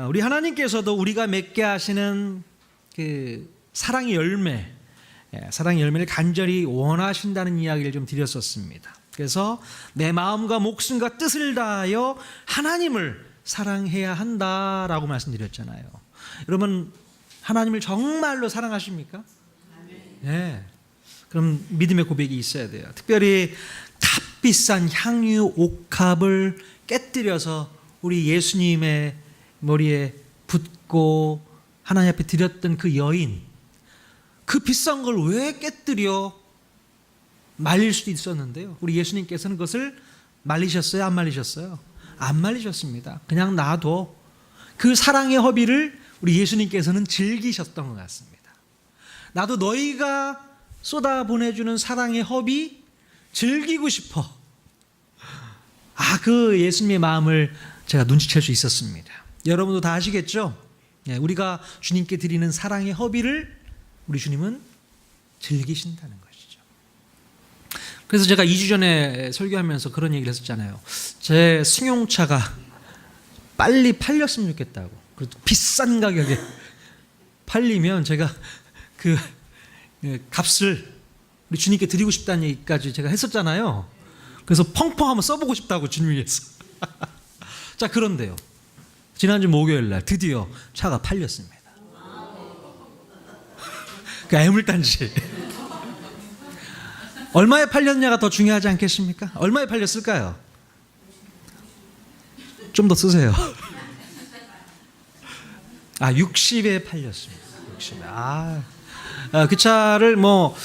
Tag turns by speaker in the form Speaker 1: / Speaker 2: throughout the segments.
Speaker 1: 우리 하나님께서도 우리가 맺게 하시는 그 사랑의 열매, 사랑의 열매를 간절히 원하신다는 이야기를 좀 드렸었습니다. 그래서 내 마음과 목숨과 뜻을 다하여 하나님을 사랑해야 한다라고 말씀드렸잖아요. 여러분, 하나님을 정말로 사랑하십니까? 네. 그럼 믿음의 고백이 있어야 돼요. 특별히 값비싼 향유 옥합을 깨뜨려서 우리 예수님의 머리에 붓고 하나님 앞에 드렸던 그 여인, 그 비싼 걸 왜 깨뜨려 말릴 수도 있었는데요. 우리 예수님께서는 그것을 말리셨어요? 안 말리셨어요? 안 말리셨습니다. 그냥 놔도 그 사랑의 허비를 우리 예수님께서는 즐기셨던 것 같습니다. 나도 너희가 쏟아 보내주는 사랑의 허비 즐기고 싶어. 그 예수님의 마음을 제가 눈치챌 수 있었습니다. 여러분도 다 아시겠죠? 우리가 주님께 드리는 사랑의 허비를 우리 주님은 즐기신다는 것이죠. 그래서 제가 2주 전에 설교하면서 그런 얘기를 했었잖아요. 제 승용차가 빨리 팔렸으면 좋겠다고. 그래도 비싼 가격에 팔리면 제가 그 값을 우리 주님께 드리고 싶다는 얘기까지 제가 했었잖아요. 그래서 펑펑 한번 써보고 싶다고 주님이 위해서. 자, 그런데요, 지난주 목요일 날 드디어 차가 팔렸습니다. 그 애물단지. 얼마에 팔렸냐가 더 중요하지 않겠습니까? 얼마에 팔렸을까요? 좀 더 쓰세요. 60에 팔렸습니다. 60에. 그 차를 뭐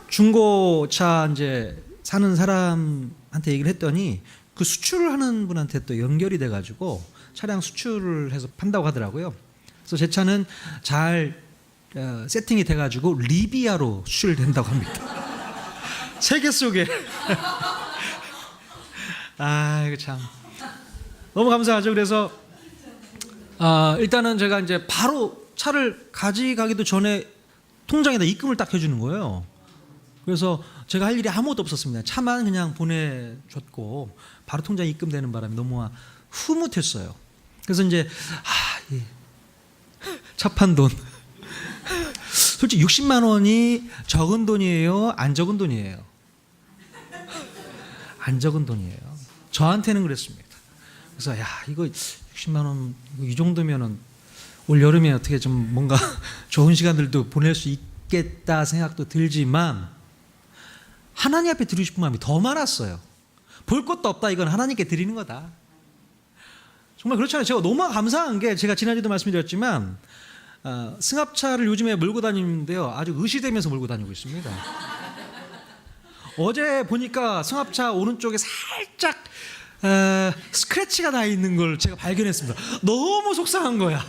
Speaker 1: 중고차 이제 사는 사람한테 얘기를 했더니 그 수출을 하는 분한테 또 연결이 돼가지고 차량 수출을 해서 판다고 하더라고요. 그래서 제 차는 잘 세팅이 돼가지고 리비아로 수출된다고 합니다. 세계 속에. 이거 참 너무 감사하죠. 그래서 일단은 제가 이제 바로 차를 가져가기도 전에 통장에다 입금을 딱 해주는 거예요. 그래서 제가 할 일이 아무것도 없었습니다. 차만 그냥 보내줬고 바로 통장에 입금되는 바람에 너무 흐뭇했어요. 그래서 이제 차 판 돈 솔직히 60만 원이 적은 돈이에요? 안 적은 돈이에요? 안 적은 돈이에요. 저한테는 그랬습니다. 그래서 이거 60만 원 이 정도면은 올 여름에 어떻게 좀 뭔가 좋은 시간들도 보낼 수 있겠다 생각도 들지만 하나님 앞에 드리고 싶은 마음이 더 많았어요. 볼 것도 없다, 이건 하나님께 드리는 거다. 정말 그렇잖아요. 제가 너무 감사한 게, 제가 지난주에도 말씀드렸지만 승합차를 요즘에 몰고 다니는데요, 아주 의시되면서 몰고 다니고 있습니다. 어제 보니까 승합차 오른쪽에 살짝 스크래치가 나 있는 걸 제가 발견했습니다. 너무 속상한 거야.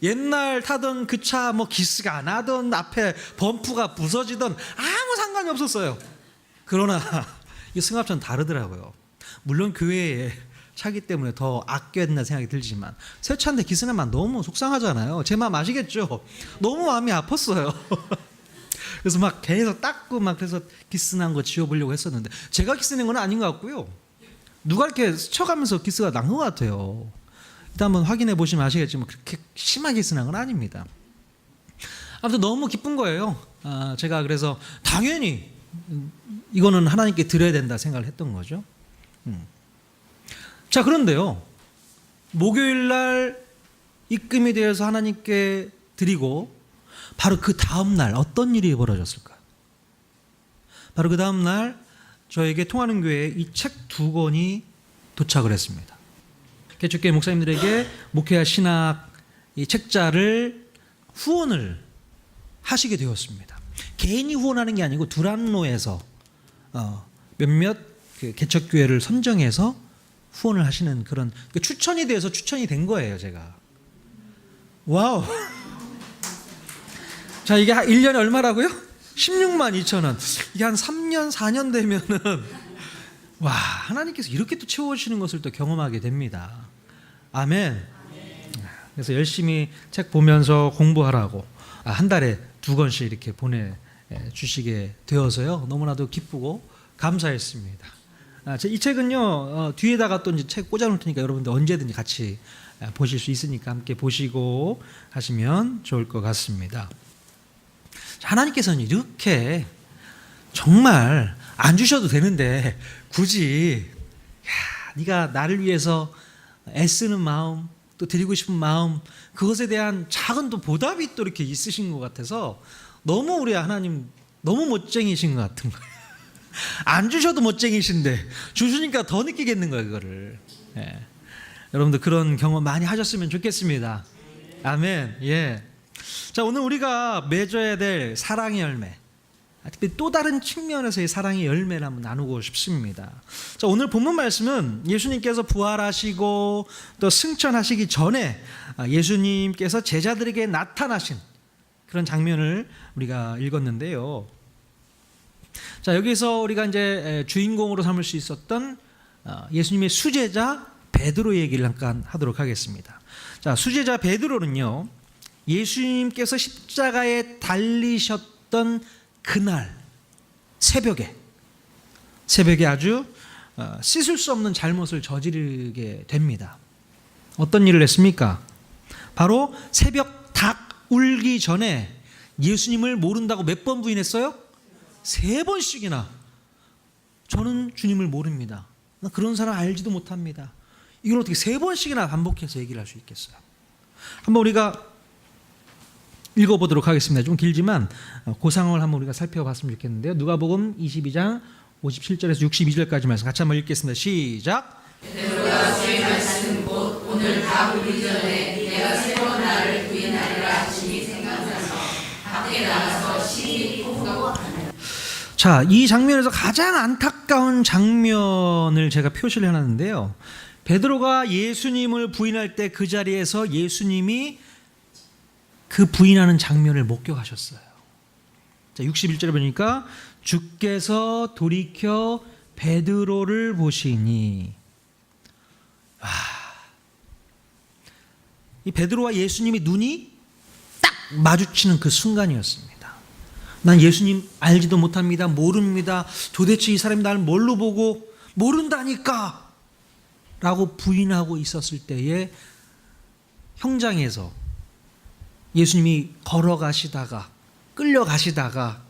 Speaker 1: 옛날 타던 그 차 기스가 안 하던, 앞에 범프가 부서지던 아무 상관이 없었어요. 그러나 이 승합차는 다르더라고요. 물론 교회에 차기 때문에 더 아껴야 된다는 생각이 들지만 새 차인데 기스나면 너무 속상하잖아요. 제 마음 아시겠죠? 너무 마음이 아팠어요. 그래서 막 계속 닦고 그래서 기스난 거 지워보려고 했었는데 제가 기스낸 건 아닌 것 같고요. 누가 이렇게 스쳐가면서 기스가 난 것 같아요. 일단 한번 확인해 보시면 아시겠지만 그렇게 심하게 기스난 건 아닙니다. 아무튼 너무 기쁜 거예요. 제가 그래서 당연히 이거는 하나님께 드려야 된다 생각을 했던 거죠. 자, 그런데요, 목요일 날 입금이 되어서 하나님께 드리고 바로 그 다음 날 어떤 일이 벌어졌을까요? 바로 그 다음 날 저에게 통하는 교회에 이 책 2권이 도착을 했습니다. 개척교회 목사님들에게 목회와 신학 이 책자를 후원을 하시게 되었습니다. 개인이 후원하는 게 아니고 두란노에서 몇몇 그 개척교회를 선정해서 후원을 하시는 그런 추천이 돼서 추천이 된 거예요, 제가. 와우. 자, 이게 1년에 얼마라고요? 16만 2천 원. 이게 한 3년, 4년 되면은 와, 하나님께서 이렇게 또 채워주시는 것을 또 경험하게 됩니다. 아멘. 그래서 열심히 책 보면서 공부하라고 한 달에 2권씩 이렇게 보내주시게 되어서요, 너무나도 기쁘고 감사했습니다. 이 책은요, 뒤에다가 또 이제 책 꽂아놓을 테니까 여러분들 언제든지 같이 보실 수 있으니까 함께 보시고 하시면 좋을 것 같습니다. 하나님께서는 이렇게 정말 안 주셔도 되는데 굳이 네가 나를 위해서 애쓰는 마음, 또 드리고 싶은 마음, 그것에 대한 작은 또 보답이 또 이렇게 있으신 것 같아서 너무 우리 하나님 너무 멋쟁이신 것 같은 거예요. 안 주셔도 멋쟁이신데 주시니까 더 느끼겠는 거예요, 그거를. 예. 여러분들 그런 경험 많이 하셨으면 좋겠습니다. 아멘. 예. 자, 오늘 우리가 맺어야 될 사랑의 열매, 특별히 또 다른 측면에서의 사랑의 열매를 한번 나누고 싶습니다. 자, 오늘 본문 말씀은 예수님께서 부활하시고 또 승천하시기 전에 예수님께서 제자들에게 나타나신 그런 장면을 우리가 읽었는데요. 자, 여기서 우리가 이제 주인공으로 삼을 수 있었던 예수님의 수제자 베드로 얘기를 잠깐 하도록 하겠습니다. 자, 수제자 베드로는요, 예수님께서 십자가에 달리셨던 그날 새벽에 아주 씻을 수 없는 잘못을 저지르게 됩니다. 어떤 일을 했습니까? 바로 새벽 닭 울기 전에 예수님을 모른다고 몇 번 부인했어요? 3번씩이나. 저는 주님을 모릅니다. 나 그런 사람 알지도 못합니다. 이걸 어떻게 3번씩이나 반복해서 얘기를 할 수 있겠어요? 한번 우리가 읽어보도록 하겠습니다. 좀 길지만 그 상황을 한번 우리가 살펴봤으면 좋겠는데요. 누가복음 22장 57절에서 62절까지 말씀 같이 한번 읽겠습니다. 시작.
Speaker 2: 베드로가 주의 말씀 곧 오늘 다 울기 전에 내가 3번 나를 부인하리라 하시니 생각나서 밖에 나가서 심히 토하고.
Speaker 1: 자, 이 장면에서 가장 안타까운 장면을 제가 표시를 해놨는데요. 베드로가 예수님을 부인할 때 그 자리에서 예수님이 그 부인하는 장면을 목격하셨어요. 자, 61절에 보니까 주께서 돌이켜 베드로를 보시니, 이 베드로와 예수님이 눈이 딱 마주치는 그 순간이었습니다. 난 예수님 알지도 못합니다. 모릅니다. 도대체 이 사람이 나를 뭘로 보고 모른다니까 라고 부인하고 있었을 때에 형장에서 예수님이 걸어가시다가 끌려가시다가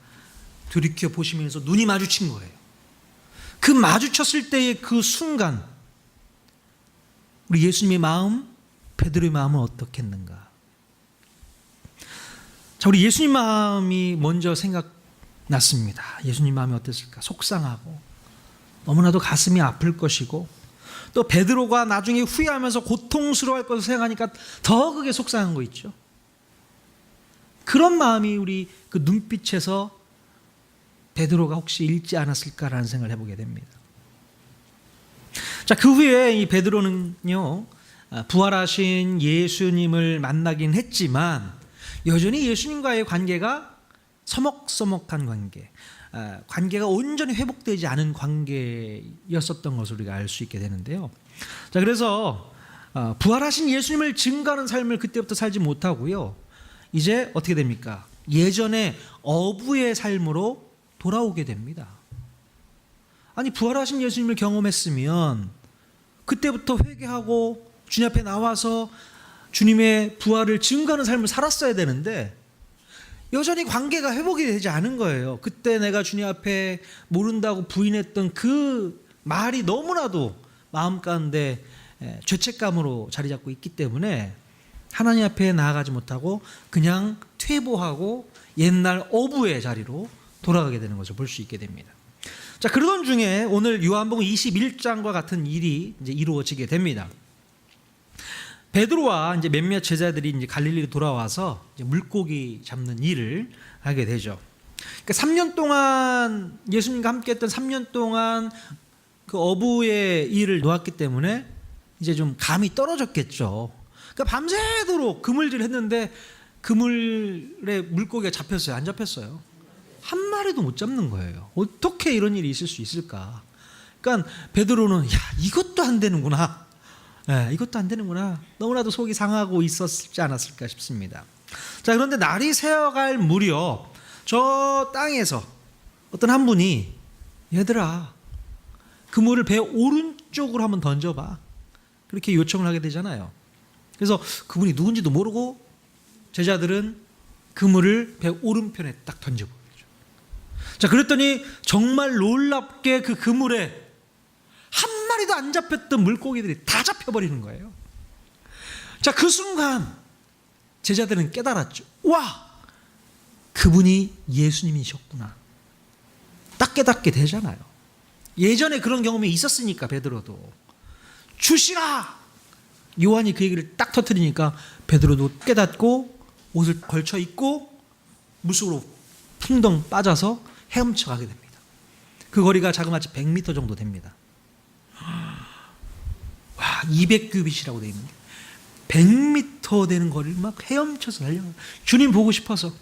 Speaker 1: 돌이켜 보시면서 눈이 마주친 거예요. 그 마주쳤을 때의 그 순간 우리 예수님의 마음, 베드로의 마음은 어떻겠는가? 자, 우리 예수님 마음이 먼저 생각났습니다. 예수님 마음이 어땠을까? 속상하고 너무나도 가슴이 아플 것이고, 또 베드로가 나중에 후회하면서 고통스러워할 것을 생각하니까 더 그게 속상한 거 있죠. 그런 마음이 우리 그 눈빛에서 베드로가 혹시 읽지 않았을까라는 생각을 해보게 됩니다. 자, 그 후에 이 베드로는요, 부활하신 예수님을 만나긴 했지만 여전히 예수님과의 관계가 서먹서먹한 관계, 관계가 온전히 회복되지 않은 관계였었던 것을 우리가 알 수 있게 되는데요. 자, 그래서 부활하신 예수님을 증거하는 삶을 그때부터 살지 못하고요, 이제 어떻게 됩니까? 예전의 어부의 삶으로 돌아오게 됩니다. 아니, 부활하신 예수님을 경험했으면 그때부터 회개하고 주님 앞에 나와서 주님의 부활을 증거하는 삶을 살았어야 되는데 여전히 관계가 회복이 되지 않은 거예요. 그때 내가 주님 앞에 모른다고 부인했던 그 말이 너무나도 마음 가운데 죄책감으로 자리 잡고 있기 때문에 하나님 앞에 나아가지 못하고 그냥 퇴보하고 옛날 어부의 자리로 돌아가게 되는 것을 볼 수 있게 됩니다. 자, 그러던 중에 오늘 요한복음 21장과 같은 일이 이제 이루어지게 됩니다. 베드로와 이제 몇몇 제자들이 이제 갈릴리로 돌아와서 이제 물고기 잡는 일을 하게 되죠. 그러니까 3년 동안 예수님과 함께했던 3년 동안 그 어부의 일을 놓았기 때문에 이제 좀 감이 떨어졌겠죠. 그러니까 밤새도록 그물질을 했는데 그물에 물고기가 잡혔어요? 안 잡혔어요? 한 마리도 못 잡는 거예요. 어떻게 이런 일이 있을 수 있을까? 그러니까 베드로는 이것도 안 되는구나. 이것도 안 되는구나. 너무나도 속이 상하고 있었지 않았을까 싶습니다. 자, 그런데 날이 새어갈 무렵 저 땅에서 어떤 한 분이 얘들아, 그물을 배 오른쪽으로 한번 던져봐. 그렇게 요청을 하게 되잖아요. 그래서 그분이 누군지도 모르고 제자들은 그물을 배 오른편에 딱 던져버리죠. 자, 그랬더니 정말 놀랍게 그 그물에 한 마리도 안 잡혔던 물고기들이 다 잡혀버리는 거예요. 자, 그 순간 제자들은 깨달았죠. 와, 그분이 예수님이셨구나. 딱 깨닫게 되잖아요. 예전에 그런 경험이 있었으니까 베드로도 주시라. 요한이 그 얘기를 딱 터뜨리니까 베드로도 깨닫고 옷을 걸쳐 입고 물속으로 풍덩 빠져서 헤엄쳐 가게 됩니다. 그 거리가 자그마치 100m 정도 됩니다. 와, 200규빗이라고 되어 있는데 100m 되는 거리를 막 헤엄쳐서 달려가요. 주님 보고 싶어서.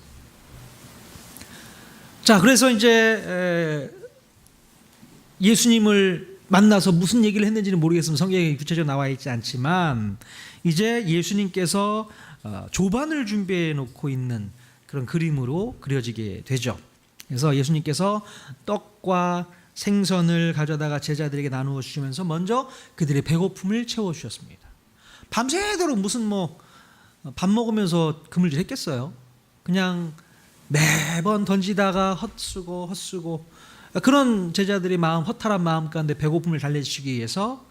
Speaker 1: 자, 그래서 이제 예수님을 만나서 무슨 얘기를 했는지는 모르겠으면 성경에 구체적으로 나와 있지 않지만 이제 예수님께서 조반을 준비해 놓고 있는 그런 그림으로 그려지게 되죠. 그래서 예수님께서 떡과 생선을 가져다가 제자들에게 나누어 주시면서 먼저 그들의 배고픔을 채워 주셨습니다. 밤새도록 무슨 밥 먹으면서 그물질 했겠어요. 그냥 매번 던지다가 헛쓰고 그런 제자들의 마음, 허탈한 마음 가운데 배고픔을 달래주시기 위해서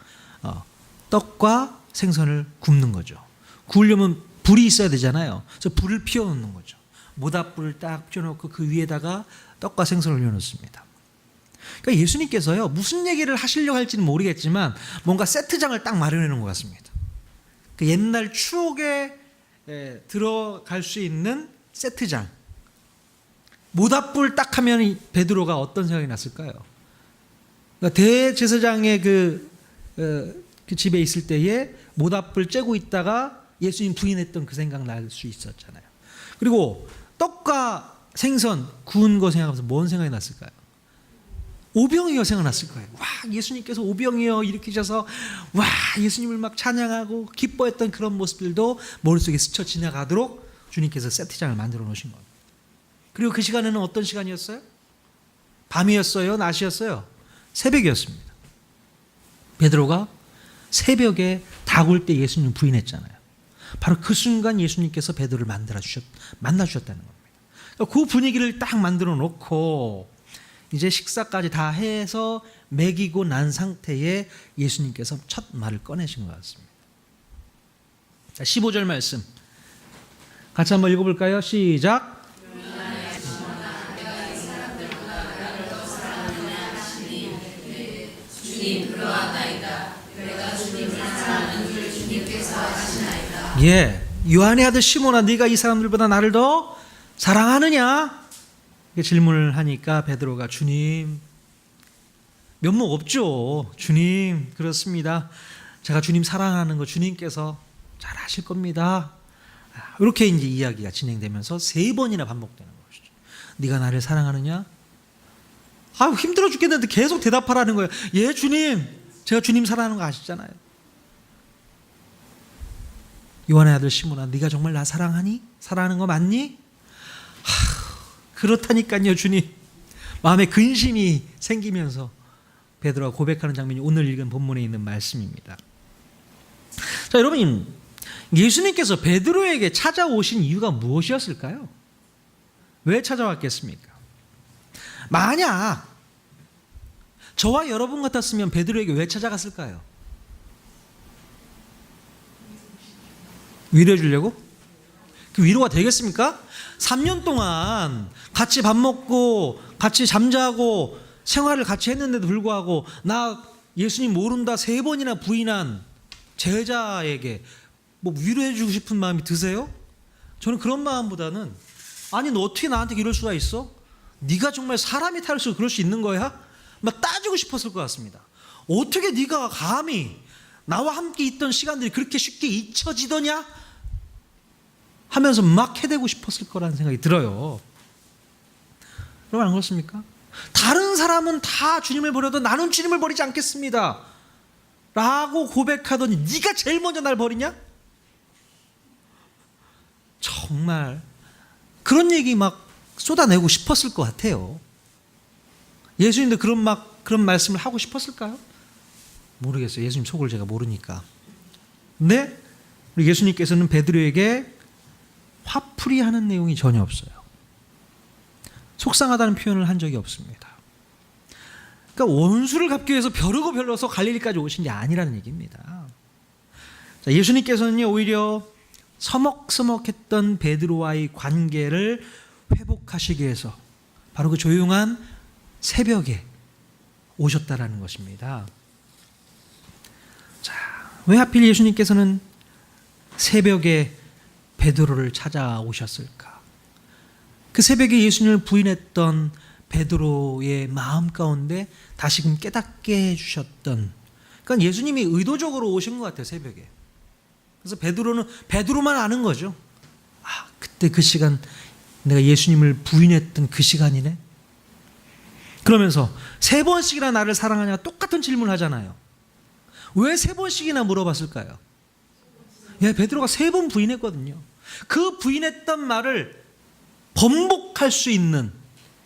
Speaker 1: 떡과 생선을 굽는 거죠. 구우려면 불이 있어야 되잖아요. 그래서 불을 피워놓는 거죠. 모닥불을 딱 피워놓고 그 위에다가 떡과 생선을 올려놓습니다. 그러니까 예수님께서요, 무슨 얘기를 하시려고 할지는 모르겠지만 뭔가 세트장을 딱 마련해 놓은 것 같습니다. 그 옛날 추억에 들어갈 수 있는 세트장. 모닥불 딱 하면 베드로가 어떤 생각이 났을까요? 그러니까 대제사장의 그 집에 있을 때에 모닥불 쬐고 있다가 예수님 부인했던 그 생각 날 수 있었잖아요. 그리고 떡과 생선 구운 거 생각하면서 뭔 생각이 났을까요? 오병이어 생각났을 거예요. 와, 예수님께서 오병이어 일으키셔서 와, 예수님을 막 찬양하고 기뻐했던 그런 모습들도 머릿속에 스쳐 지나가도록 주님께서 세트장을 만들어 놓으신 겁니다. 그리고 그 시간에는 어떤 시간이었어요? 밤이었어요? 낮이었어요? 새벽이었습니다. 베드로가 새벽에 닭울 때 예수님을 부인했잖아요. 바로 그 순간 예수님께서 베드로를 만나주셨다는 겁니다. 그 분위기를 딱 만들어 놓고 이제 식사까지 다 해서 먹이고 난 상태에 예수님께서 첫 말을 꺼내신 것 같습니다. 자, 15절 말씀 같이 한번 읽어볼까요? 시작. 예, 요한의 아들 시몬아, 네가 이 사람들보다 나를 더 사랑하느냐? 질문을 하니까 베드로가 주님, 면목 없죠. 주님, 그렇습니다. 제가 주님 사랑하는 거 주님께서 잘 아실 겁니다. 이렇게 이제 이야기가 진행되면서 3번이나 반복되는 것이죠. 네가 나를 사랑하느냐? 힘들어 죽겠는데 계속 대답하라는 거예요. 예, 주님, 제가 주님 사랑하는 거 아시잖아요. 요한의 아들 시몬아, 네가 정말 나 사랑하니? 사랑하는 거 맞니? 그렇다니까요, 주님. 마음에 근심이 생기면서 베드로가 고백하는 장면이 오늘 읽은 본문에 있는 말씀입니다. 자, 여러분, 예수님께서 베드로에게 찾아오신 이유가 무엇이었을까요? 왜 찾아왔겠습니까? 만약 저와 여러분 같았으면 베드로에게 왜 찾아갔을까요? 위로해 주려고? 그 위로가 되겠습니까? 3년 동안 같이 밥 먹고 같이 잠자고 생활을 같이 했는데도 불구하고 나 예수님 모른다 3번이나 부인한 제자에게 위로해 주고 싶은 마음이 드세요? 저는 그런 마음보다는 아니 너 어떻게 나한테 이럴 수가 있어? 네가 정말 사람이 탈수 그럴 수 있는 거야? 막 따지고 싶었을 것 같습니다. 어떻게 네가 감히 나와 함께 있던 시간들이 그렇게 쉽게 잊혀지더냐? 하면서 막 해대고 싶었을 거라는 생각이 들어요. 여러분 안 그렇습니까? 다른 사람은 다 주님을 버려도 나는 주님을 버리지 않겠습니다 라고 고백하더니 네가 제일 먼저 날 버리냐? 정말 그런 얘기 막 쏟아내고 싶었을 것 같아요. 예수님도 그런 말씀을 하고 싶었을까요? 모르겠어요. 예수님 속을 제가 모르니까. 근데 우리 예수님께서는 베드로에게 화풀이 하는 내용이 전혀 없어요. 속상하다는 표현을 한 적이 없습니다. 그러니까 원수를 갚기 위해서 벼르고 별러서 갈릴리까지 오신 게 아니라는 얘기입니다. 자, 예수님께서는요, 오히려 서먹서먹했던 베드로와의 관계를 회복하시기 위해서 바로 그 조용한 새벽에 오셨다라는 것입니다. 자, 왜 하필 예수님께서는 새벽에 베드로를 찾아오셨을까? 그 새벽에 예수님을 부인했던 베드로의 마음 가운데 다시금 깨닫게 해주셨던, 그러니까 예수님이 의도적으로 오신 것 같아요, 새벽에. 그래서 베드로만 아는 거죠. 아, 그때 그 시간 내가 예수님을 부인했던 그 시간이네. 그러면서 3번씩이나 나를 사랑하냐 똑같은 질문을 하잖아요. 왜 3번씩이나 물어봤을까요? 예, 베드로가 3번 부인했거든요. 그 부인했던 말을 번복할 수 있는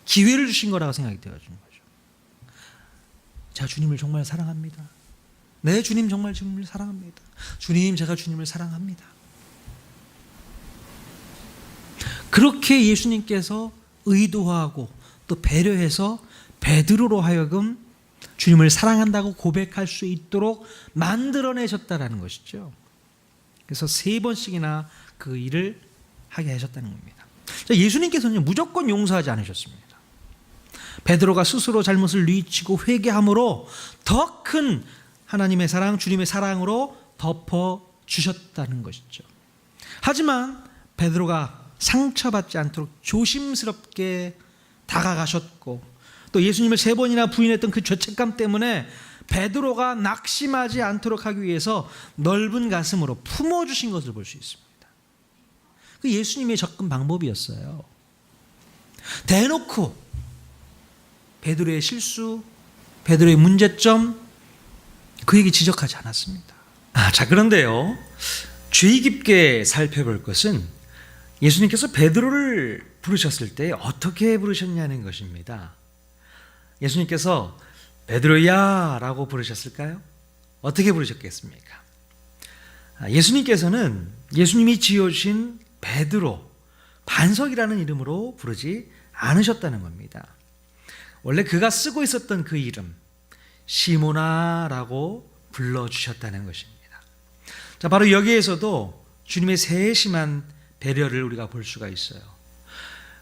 Speaker 1: 기회를 주신 거라고 생각이 되어지는 거죠. 제가 주님을 정말 사랑합니다. 네, 주님 정말 주님을 사랑합니다. 주님, 제가 주님을 사랑합니다. 그렇게 예수님께서 의도하고 또 배려해서 베드로로 하여금 주님을 사랑한다고 고백할 수 있도록 만들어내셨다라는 것이죠. 그래서 3번씩이나 그 일을 하게 하셨다는 겁니다. 자, 예수님께서는 무조건 용서하지 않으셨습니다. 베드로가 스스로 잘못을 뉘우치고 회개함으로 더 큰 하나님의 사랑, 주님의 사랑으로 덮어주셨다는 것이죠. 하지만 베드로가 상처받지 않도록 조심스럽게 다가가셨고, 또 예수님을 3번이나 부인했던 그 죄책감 때문에 베드로가 낙심하지 않도록 하기 위해서 넓은 가슴으로 품어주신 것을 볼 수 있습니다. 그 예수님의 접근 방법이었어요. 대놓고 베드로의 실수, 베드로의 문제점, 그에게 지적하지 않았습니다. 자, 그런데요, 주의 깊게 살펴볼 것은 예수님께서 베드로를 부르셨을 때 어떻게 부르셨냐는 것입니다. 예수님께서 베드로야 라고 부르셨을까요? 어떻게 부르셨겠습니까? 예수님께서는 예수님이 지어주신 베드로, 반석이라는 이름으로 부르지 않으셨다는 겁니다. 원래 그가 쓰고 있었던 그 이름 시모나라고 불러주셨다는 것입니다. 자, 바로 여기에서도 주님의 세심한 배려를 우리가 볼 수가 있어요.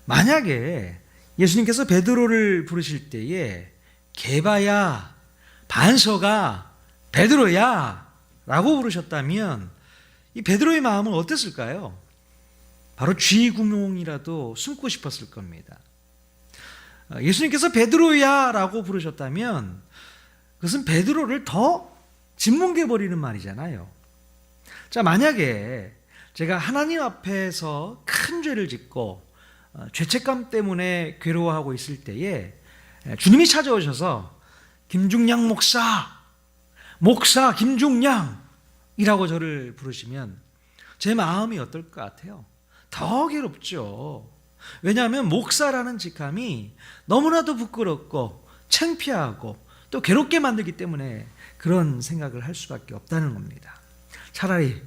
Speaker 1: 만약에 예수님께서 베드로를 부르실 때에 게바야, 반석아, 베드로야 라고 부르셨다면 이 베드로의 마음은 어땠을까요? 바로 쥐구멍이라도 숨고 싶었을 겁니다. 예수님께서 베드로야 라고 부르셨다면 그것은 베드로를 더 짓뭉개버리는 말이잖아요. 자, 만약에 제가 하나님 앞에서 큰 죄를 짓고 죄책감 때문에 괴로워하고 있을 때에 주님이 찾아오셔서 김중량 목사 김중량이라고 저를 부르시면 제 마음이 어떨 것 같아요? 더 괴롭죠. 왜냐하면 목사라는 직함이 너무나도 부끄럽고 창피하고 또 괴롭게 만들기 때문에 그런 생각을 할 수밖에 없다는 겁니다. 차라리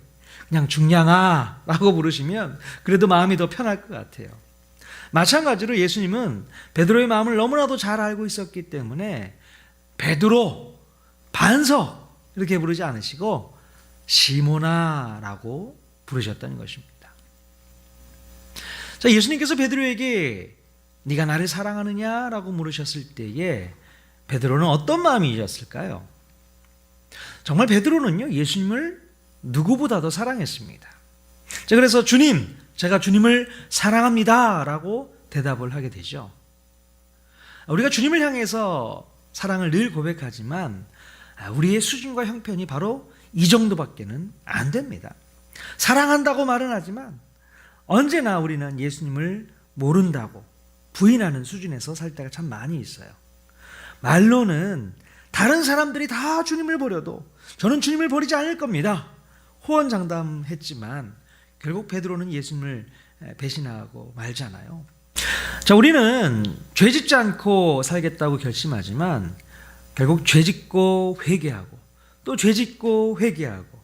Speaker 1: 그냥 중량아 라고 부르시면 그래도 마음이 더 편할 것 같아요. 마찬가지로 예수님은 베드로의 마음을 너무나도 잘 알고 있었기 때문에 베드로, 반석 이렇게 부르지 않으시고 시모나라고 부르셨다는 것입니다. 자, 예수님께서 베드로에게 네가 나를 사랑하느냐라고 물으셨을 때에 베드로는 어떤 마음이셨을까요? 정말 베드로는요, 예수님을 누구보다도 사랑했습니다. 자, 그래서 주님, 제가 주님을 사랑합니다 라고 대답을 하게 되죠. 우리가 주님을 향해서 사랑을 늘 고백하지만 우리의 수준과 형편이 바로 이 정도밖에는 안 됩니다. 사랑한다고 말은 하지만 언제나 우리는 예수님을 모른다고 부인하는 수준에서 살 때가 참 많이 있어요. 말로는 다른 사람들이 다 주님을 버려도 저는 주님을 버리지 않을 겁니다 호언장담했지만 결국 베드로는 예수님을 배신하고 말잖아요. 자, 우리는 죄짓지 않고 살겠다고 결심하지만 결국 죄짓고 회개하고 또 죄짓고 회개하고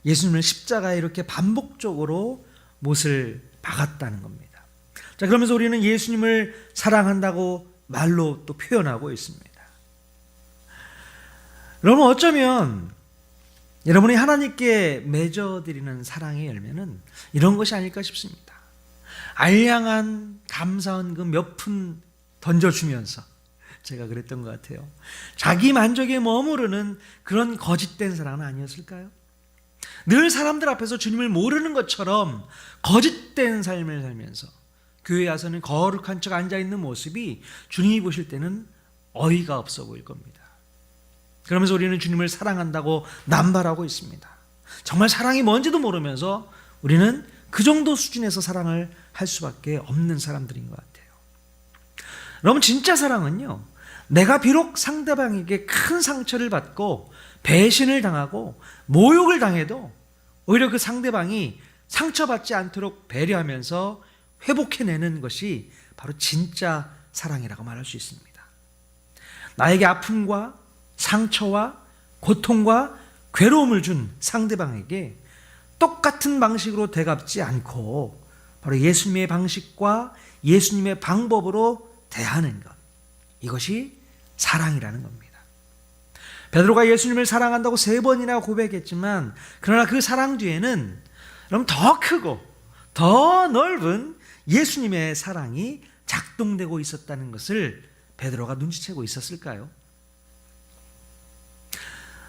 Speaker 1: 예수님을 십자가에 이렇게 반복적으로 못을 박았다는 겁니다. 자, 그러면서 우리는 예수님을 사랑한다고 말로 또 표현하고 있습니다. 여러분, 어쩌면 여러분이 하나님께 맺어드리는 사랑의 열매는 이런 것이 아닐까 싶습니다. 알량한 감사한 그 몇 푼 던져주면서, 제가 그랬던 것 같아요, 자기 만족에 머무르는 그런 거짓된 사랑은 아니었을까요? 늘 사람들 앞에서 주님을 모르는 것처럼 거짓된 삶을 살면서 교회 와서는 거룩한 척 앉아있는 모습이 주님이 보실 때는 어이가 없어 보일 겁니다. 그러면서 우리는 주님을 사랑한다고 남발하고 있습니다. 정말 사랑이 뭔지도 모르면서 우리는 그 정도 수준에서 사랑을 할 수밖에 없는 사람들인 것 같아요. 여러분, 진짜 사랑은요, 내가 비록 상대방에게 큰 상처를 받고 배신을 당하고 모욕을 당해도 오히려 그 상대방이 상처받지 않도록 배려하면서 회복해내는 것이 바로 진짜 사랑이라고 말할 수 있습니다. 나에게 아픔과 상처와 고통과 괴로움을 준 상대방에게 똑같은 방식으로 되갚지 않고 바로 예수님의 방식과 예수님의 방법으로 대하는 것, 이것이 사랑이라는 겁니다. 베드로가 예수님을 사랑한다고 3번이나 고백했지만, 그러나 그 사랑 뒤에는 그럼 더 크고 더 넓은 예수님의 사랑이 작동되고 있었다는 것을 베드로가 눈치채고 있었을까요?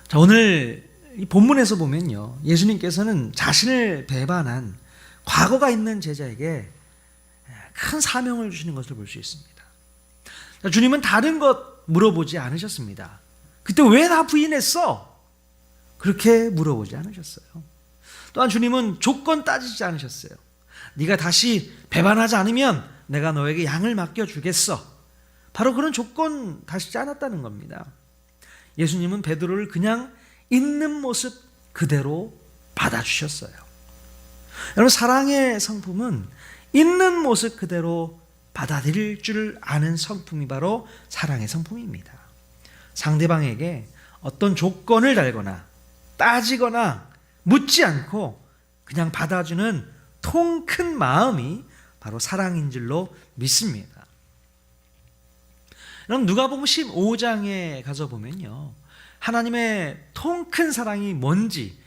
Speaker 1: 자, 오늘 이 본문에서 보면요, 예수님께서는 자신을 배반한 과거가 있는 제자에게 큰 사명을 주시는 것을 볼 수 있습니다. 자, 주님은 다른 것 물어보지 않으셨습니다. 그때 왜 다 부인했어? 그렇게 물어보지 않으셨어요. 또한 주님은 조건 따지지 않으셨어요. 네가 다시 배반하지 않으면 내가 너에게 양을 맡겨주겠어. 바로 그런 조건 다시지 않았다는 겁니다. 예수님은 베드로를 그냥 있는 모습 그대로 받아주셨어요. 여러분, 사랑의 성품은 있는 모습 그대로 받아들일 줄 아는 성품이 바로 사랑의 성품입니다. 상대방에게 어떤 조건을 달거나 따지거나 묻지 않고 그냥 받아주는 통 큰 마음이 바로 사랑인 줄로 믿습니다. 그럼 누가복음 15장에 가서 보면요, 하나님의 통 큰 사랑이 뭔지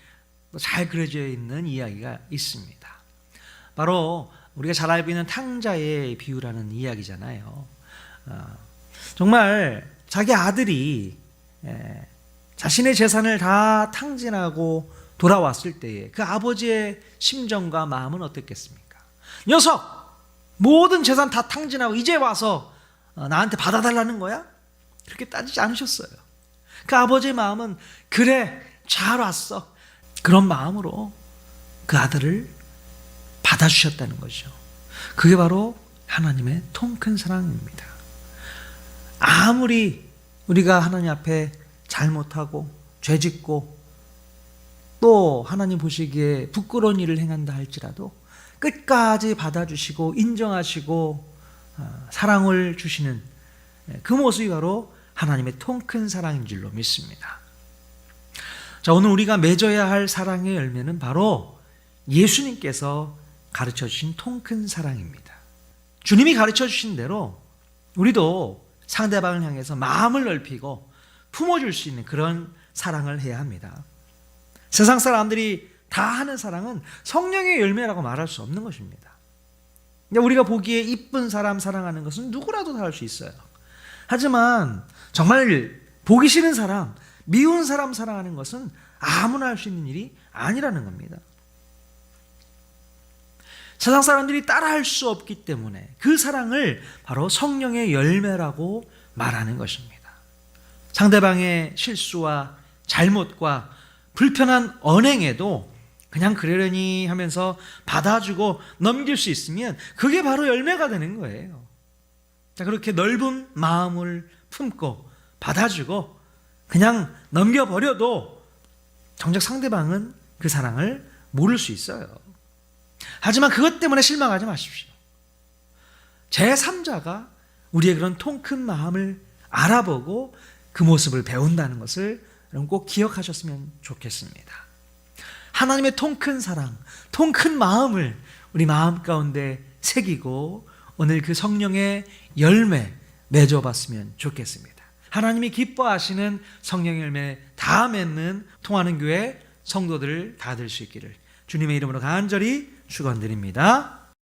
Speaker 1: 잘 그려져 있는 이야기가 있습니다. 바로 우리가 잘 알고 있는 탕자의 비유라는 이야기잖아요. 정말 자기 아들이 자신의 재산을 다 탕진하고 돌아왔을 때에 그 아버지의 심정과 마음은 어떻겠습니까? 녀석! 모든 재산 다 탕진하고 이제 와서 나한테 받아달라는 거야? 그렇게 따지지 않으셨어요. 그 아버지의 마음은 그래, 잘 왔어. 그런 마음으로 그 아들을 받아주셨다는 거죠. 그게 바로 하나님의 통 큰 사랑입니다. 아무리 우리가 하나님 앞에 잘못하고 죄짓고 또 하나님 보시기에 부끄러운 일을 행한다 할지라도 끝까지 받아주시고 인정하시고 사랑을 주시는 그 모습이 바로 하나님의 통 큰 사랑인 줄로 믿습니다. 자, 오늘 우리가 맺어야 할 사랑의 열매는 바로 예수님께서 가르쳐 주신 통 큰 사랑입니다. 주님이 가르쳐 주신 대로 우리도 상대방을 향해서 마음을 넓히고 품어줄 수 있는 그런 사랑을 해야 합니다. 세상 사람들이 다 하는 사랑은 성령의 열매라고 말할 수 없는 것입니다. 우리가 보기에 이쁜 사람 사랑하는 것은 누구라도 다 할 수 있어요. 하지만 정말 보기 싫은 사람, 미운 사람 사랑하는 것은 아무나 할 수 있는 일이 아니라는 겁니다. 세상 사람들이 따라할 수 없기 때문에 그 사랑을 바로 성령의 열매라고 말하는 것입니다. 상대방의 실수와 잘못과 불편한 언행에도 그냥 그러려니 하면서 받아주고 넘길 수 있으면 그게 바로 열매가 되는 거예요. 자, 그렇게 넓은 마음을 품고 받아주고 그냥 넘겨버려도 정작 상대방은 그 사랑을 모를 수 있어요. 하지만 그것 때문에 실망하지 마십시오. 제3자가 우리의 그런 통 큰 마음을 알아보고 그 모습을 배운다는 것을 여러분 꼭 기억하셨으면 좋겠습니다. 하나님의 통 큰 사랑, 통 큰 마음을 우리 마음 가운데 새기고 오늘 그 성령의 열매 맺어봤으면 좋겠습니다. 하나님이 기뻐하시는 성령 열매 다 맺는 통하는 교회 성도들을 다 될 수 있기를 주님의 이름으로 간절히 축원드립니다.